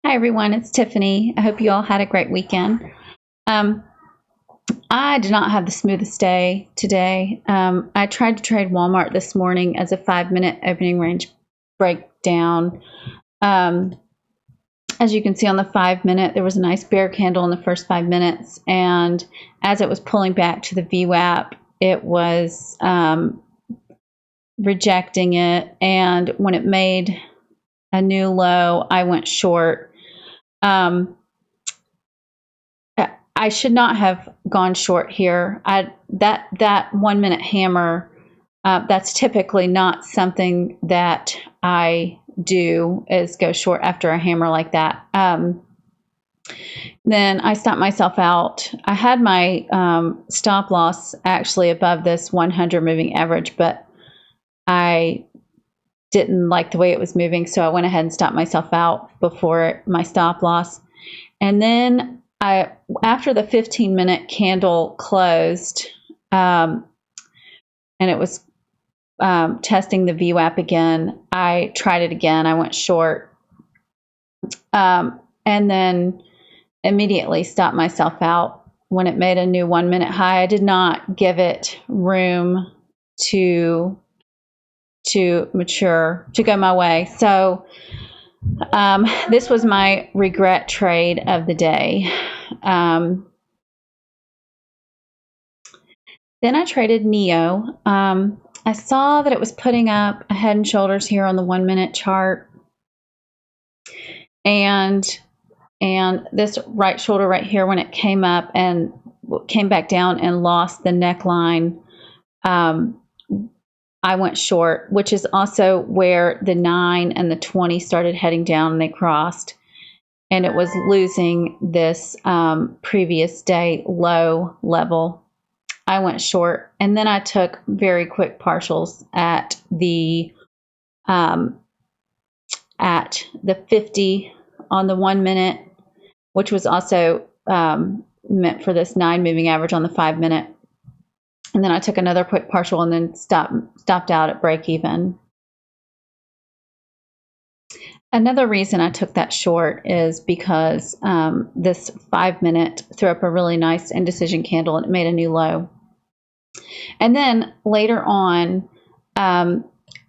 Hi everyone, it's Tiffany. I hope you all had a great weekend. I did not have the smoothest day today. I tried to trade Walmart this morning as a 5-minute opening range breakdown. As you can see on the 5-minute, there was a nice bear candle in the first 5 minutes, and as it was pulling back to the VWAP, it was rejecting it, and when it made a new low, I went short. I should not have gone short here. That 1-minute hammer, that's typically not something that I do, is go short after a hammer like that. Then I stopped myself out. I had my stop loss actually above this 100 moving average, but I didn't like the way it was moving, so I went ahead and stopped myself out before my stop loss. And then after the 15-minute candle closed, and it was testing the VWAP again, I tried it again. I went short, and then immediately stopped myself out when it made a new 1-minute high. I did not give it room to mature, to go my way. So this was my regret trade of the day. Then I traded NEO. I saw that it was putting up a head and shoulders here on the 1-minute chart, and this right shoulder right here, when it came up and came back down and lost the neckline, I went short, which is also where the 9 and the 20 started heading down, and they crossed, and it was losing this previous day low level. I went short, and then I took very quick partials at the 50 on the 1-minute, which was also meant for this 9 moving average on the 5-minute. And then I took another quick partial and then stopped out at break even. Another reason I took that short is because this 5-minute threw up a really nice indecision candle and it made a new low. And then later on,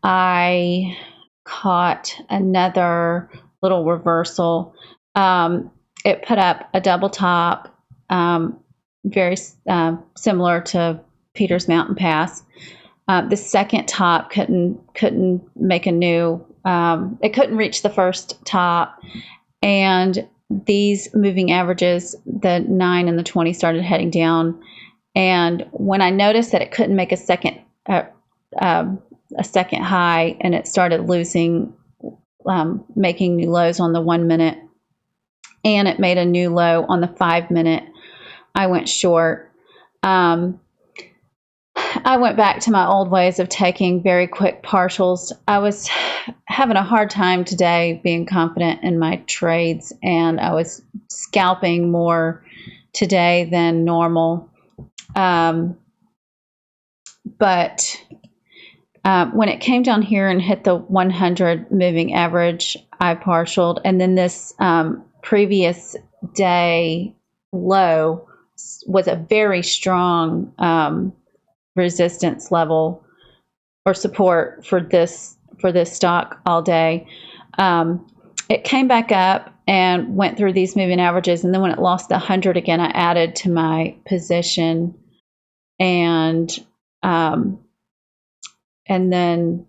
I caught another little reversal. It put up a double top, very similar to Peter's Mountain Pass. The second top couldn't make a new. It couldn't reach the first top, and these moving averages, the 9 and the 20, started heading down. And when I noticed that it couldn't make a second high, and it started losing, making new lows on the 1-minute, and it made a new low on the 5-minute, I went short. I went back to my old ways of taking very quick partials. I was having a hard time today being confident in my trades, and I was scalping more today than normal. But when it came down here and hit the 100 moving average, I partialed, and then this previous day low was a very strong resistance level or support for this stock all day. It came back up and went through these moving averages, and then when it lost the 100 again, I added to my position, and then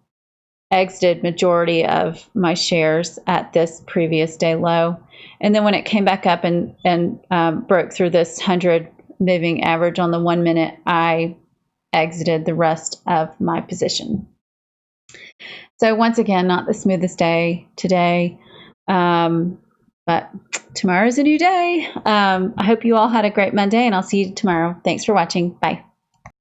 exited majority of my shares at this previous day low. And then when it came back up and broke through this 100 moving average on the 1-minute, I exited the rest of my position. So once again, not the smoothest day today, but tomorrow's a new day. I hope you all had a great Monday, and I'll see you tomorrow. Thanks for watching. Bye.